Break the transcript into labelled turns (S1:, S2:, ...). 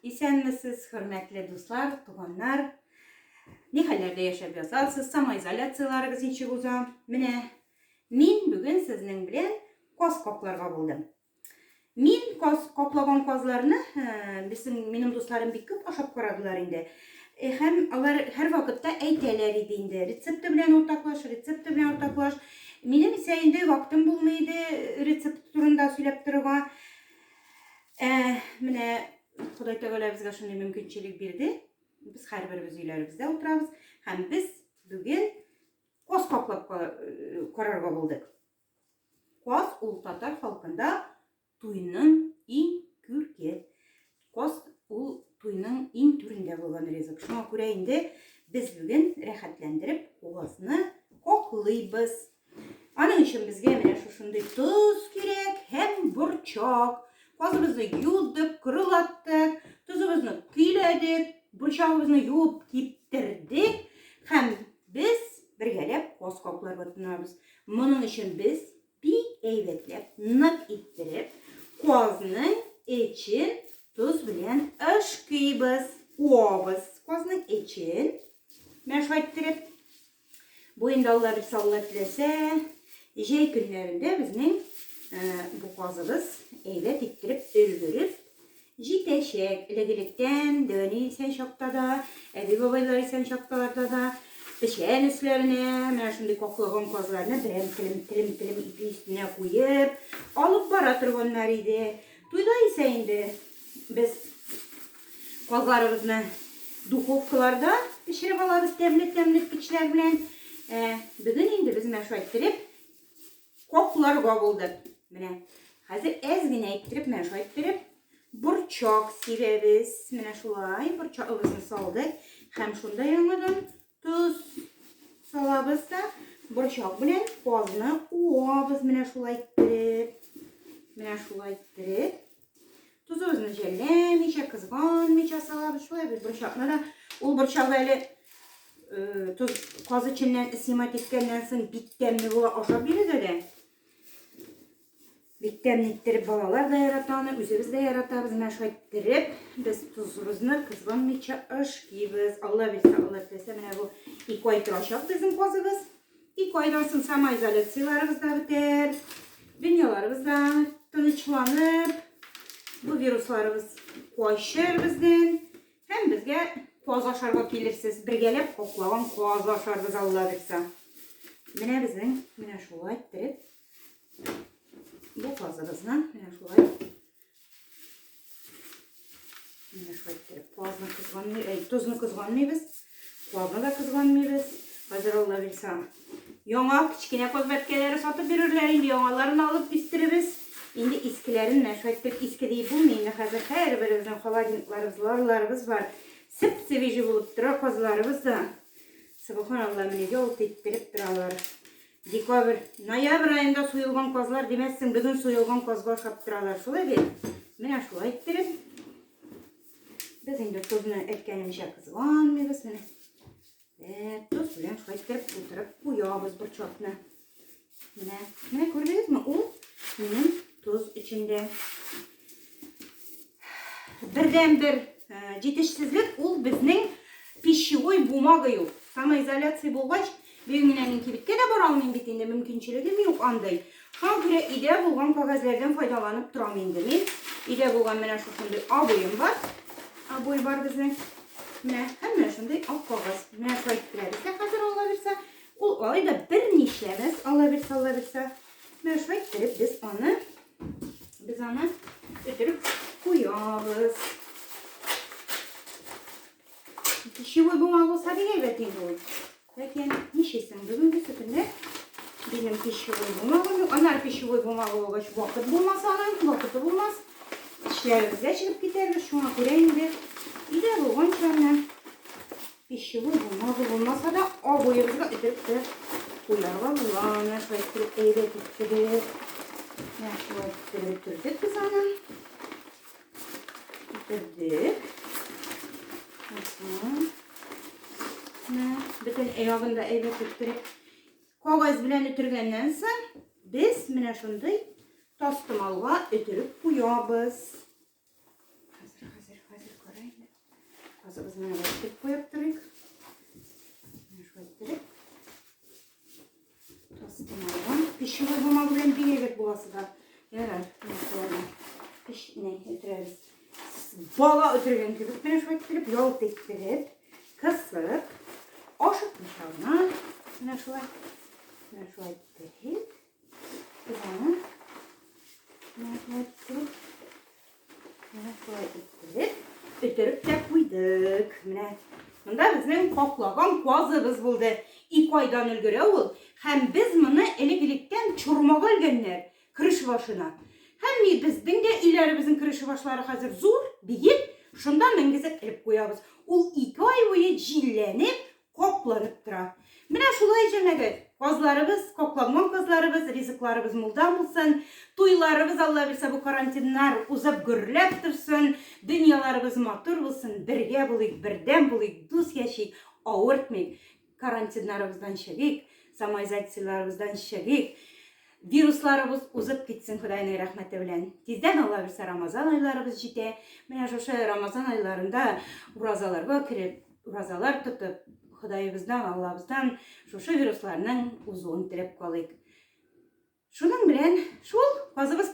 S1: İsәнмесез, хөрмәтле дуслар, туганнар? Ни хәлләрдә яшәп язасыз? Самоизоляцияларыгыз ничек уза? Менә мин бүген сезнең белән каз капларга булдым. Мин каплаган казларны минем дусларым бик күп ашап карадылар инде. Һәм алар һәр вакытта әйтәләр иде инде. Рецепты белән уртаклаш. Минем исә инде вакытым булмый иде рецепт турында сөйләп торырга. Менә Худай Тәгалә безгә шундый мөмкинчелек бирде. Без һәрберебез өйләребездә утырабыз һәм без бүген каз каплап карарга булдык. Каз ул татар халкында туйның иң күрке. Каз ул туйның иң түрендә булган ризык. Шуңа күрә инде без бүген рәхәтләндереп казны коклыйбыз. Аның өчен безгә менә шушындый туз кирәк һәм борчак. Казыбызны юдык, кырылаттык, тузыбызны көйләдек, борчагыбызны юып киптердек һәм без бергәләп каз капларга тотынабыз. Моның өчен без бик әйбәтләп, нык иттереп, казның эчен туз белән ышкыйбыз, уабыз. Казның эчен мәшә иттереп, бу инде Алла бирсә, Алла теләсә, җәй көннәрендә безнең бу казыбыз әйбәт иттереп өлгереп җитәчәк. Элегелектән дәвани исән чакта да, әби бабайлар исән чакталарда да печән өсләренә менә шундый каклаган казларны телем ипи өстенә куеп алып бара торганнар иде. Туйда исә инде без казларыбызны духовкаларда пешереп алабыз тәмле көчләр белән. Бүген инде без мәшә иттереп кокларга булдык. Менә хәзер әз генә иттереп мәшә иттереп борчак сибәбез. Менә шулай борчагыбызны салдык һәм шунда яңадан туз салабыз да борчак белән казны уабыз. Менә шулай иттереп тузыбызны жәлләмичә, кызганмыйча салабыз. Шулай без борчакны да, ул борчак әле туз каз эченнән исемат иткәннән соң бик тәмле була, ашап бирергә дә. Бик тәмле иттереп балалар да ярата аны, үзебез дә яратабыз. Мәшә иттереп без тузыбызны кызганмыйча ышкыйбыз. Алла бирсә, Алла теләсә, менә бу 2 ай торачак безнең казыбыз. 2 айдан соң самоизоляцияларыбыз да бетәр. Дөньяларыбыз да тынычланып, бу вирусларыбыз качыр бездән. Һәм безгә каз ашарга килерсез. Бергәләп каклаган каз ашарбыз, Алла бирсә. Менә безнең менә шулай иттереп бу казыбызны менә шулай иттереп казны кызганмый, тузны кызганмыйбыз, казны да кызганмыйбыз. Хәзер Алла бирсә, яңа кичкенә каз бәткәләре сатып бирерләр инде, яңаларын алып истеребез. Инде искеләрен мәшә иттереп, иске дип булмый. Инде хәзер һәрберебезнең холодильникларыбыз бар. Сып-свежий булып тора казларыбыз да. Субханалла, менә ялт иттереп торалар. Декабрь, ноябрь айында суйылган казлар демәссең, бүген суйылган казга ашап торалар. Шулай бит. Менә шулай иттереп без инде тузны әйткәнемчә кызганмыйбыз. Менә туз белән шулай иттереп утырып куябыз борчакны. Менә күрдегезме? Ул минем туз эчендә. Бердән-бер җитешсезлек ул безнең пищевой бумага юк. Самоизоляция булгач, бүген мин кибеткә дә бара алмыйм бит инде, мөмкинчелегем юк андай. Шуңа күрә өйдә булган кагазлардан файдаланып торам инде мин. Өйдә булган менә шушындый абыем бар. Абый бар безнең. Менә һәммә шундый ак кагаз. Менә шулай иттерәбез. Хәзер Алла бирсә, ул айда бернишләмәс, Алла бирсә. Менә шулай иттереп без аны өтереп куябыз. Пищевой бумага булса бик әйбәт инде ул. Ләкин нишесен бүгенге көндә минем пищевой бумагам юк. Анар пищевой бумага булгач вакыт булмаса, вакыты булмас. Эшләребезгә чыгып китәрбез. Шуңа күрә инде өйдә булганча пищевой бумага булмаса да абыебызга өтереп куярга була. Менә шулай иттереп әйбәт иттереп. Менә шулай иттереп төрдек без аны. Иттердек. Bütün ayağında әйбәт иттереп кагаз белән үтергәннән соң без менә шундый тастымалга өтереп куябыз. Хәзер карай. Квазны итеп куеп торыйк. Шулай итеп. Тастымалган. Пищевой бумага белән бигрәк буласы да. Ярар. Пищне үтерәбез. Бала үтергән кебек менә шулай итеп ялт иттереп, кысып, ашытмышална. Менә шулай. Менә шулай итеп. Менә итеп. Менә шулай итеп. Үтереп тә куйдык. Менә монда безнең каклаган квазыбыз булды. 2 айдан өлгерә ул. Һәм без моны элек-электән чурмага өлгәннәр, крыш башына. Һәм безнең дә өйләребезнең крыш башлары хәзер зур, биек, шунда менгезеп элеп куябыз. Ул 2 ай буе җилләнеп, капланып тора. Менә шулай җәмәгать. Казларыбыз, каплаган казларыбыз, ризыкларыбыз мулда булсын, туйларыбыз Алла бирсә бу карантиннар узып гөрләп торсын, дөньяларыбыз матур булсын, бергә булыйк, бердәм булыйк, дус яшик, авыртмыйк, карантиннарыбыздан чыгыйк, самоизоляцияларыбыздан чыгыйк, вирусларыбыз узып китсен Худайның рәхмәте белән. Тиздән Алла бирсә Рамазан айларыбыз җитә. Менә шушы Рамазан айларында уразаларга кирип, уразалар тотып, Худайыбыздан, Аллабыздан шушы вирусларның узуын теләп калыйк. Шуның белән шул казыбыз